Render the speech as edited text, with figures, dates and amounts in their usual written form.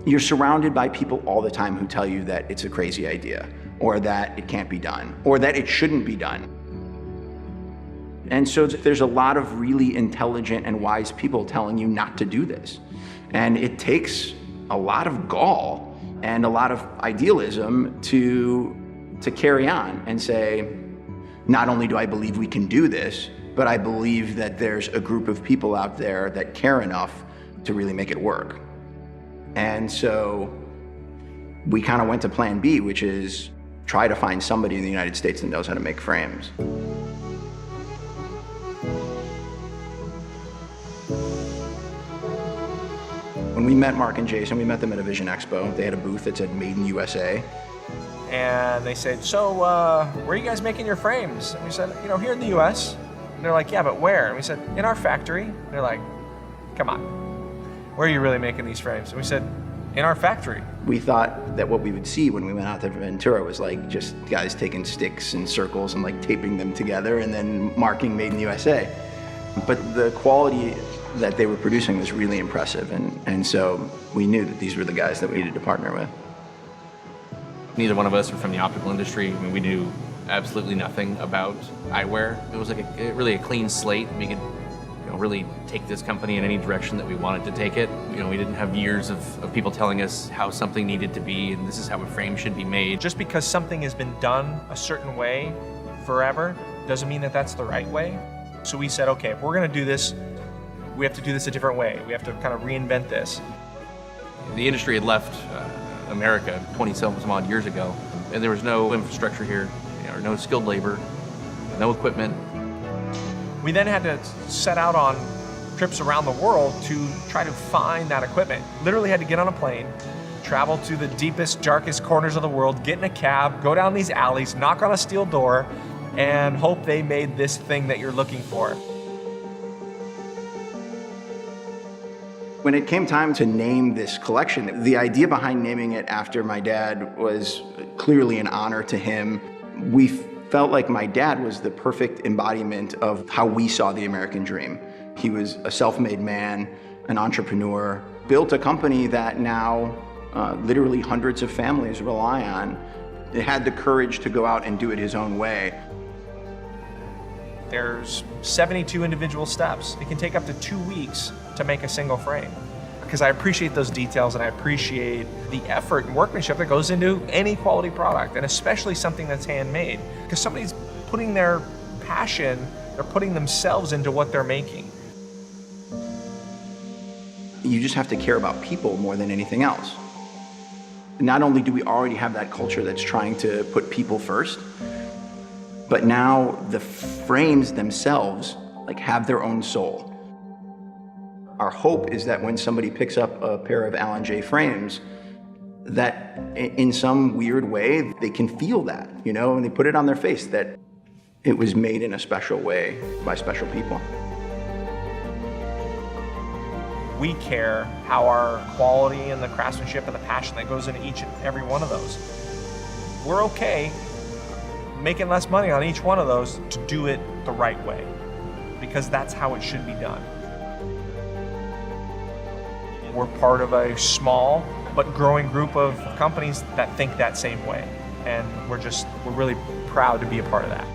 You're surrounded by people all the time who tell you that it's a crazy idea, or that it can't be done, or that it shouldn't be done. And so there's a lot of really intelligent and wise people telling you not to do this. And it takes a lot of gall and a lot of idealism to carry on and say, not only do I believe we can do this, but I believe that there's a group of people out there that care enough to really make it work. And so we kind of went to plan B, which is try to find somebody in the United States that knows how to make frames. When we met Mark and Jason, we met them at a Vision Expo. They had a booth that said Made in USA. And they said, so where are you guys making your frames? And we said, here in the US. And they're like, yeah, but where? And we said, in our factory. And they're like, come on, where are you really making these frames? And we said, in our factory. We thought that what we would see when we went out to Ventura was like just guys taking sticks and circles and like taping them together and then marking Made in the USA. But the quality that they were producing was really impressive, and so we knew that these were the guys that we needed to partner with. Neither one of us are from the optical industry. I mean, we knew absolutely nothing about eyewear. It was like really a clean slate. We could really take this company in any direction that we wanted to take it. We didn't have years of people telling us how something needed to be and this is how a frame should be made. Just because something has been done a certain way forever doesn't mean that that's the right way. So we said, okay, if we're gonna do this, we have to do this a different way. We have to kind of reinvent this. The industry had left America 20-some odd years ago, and there was no infrastructure here, no skilled labor, no equipment. We then had to set out on trips around the world to try to find that equipment. Literally had to get on a plane, travel to the deepest, darkest corners of the world, get in a cab, go down these alleys, knock on a steel door, and hope they made this thing that you're looking for. When it came time to name this collection, the idea behind naming it after my dad was clearly an honor to him. We felt like my dad was the perfect embodiment of how we saw the American dream. He was a self-made man, an entrepreneur, built a company that now literally hundreds of families rely on. It had the courage to go out and do it his own way. There's 72 individual steps. It can take up to 2 weeks to make a single frame. Because I appreciate those details and I appreciate the effort and workmanship that goes into any quality product, and especially something that's handmade. Because somebody's putting their passion, they're putting themselves into what they're making. You just have to care about people more than anything else. Not only do we already have that culture that's trying to put people first, but now the frames themselves have their own soul. Our hope is that when somebody picks up a pair of Alan J frames, that in some weird way, they can feel that, and they put it on their face that it was made in a special way by special people. We care how our quality and the craftsmanship and the passion that goes into each and every one of those. We're okay making less money on each one of those to do it the right way, because that's how it should be done. We're part of a small but growing group of companies that think that same way, and we're really proud to be a part of that.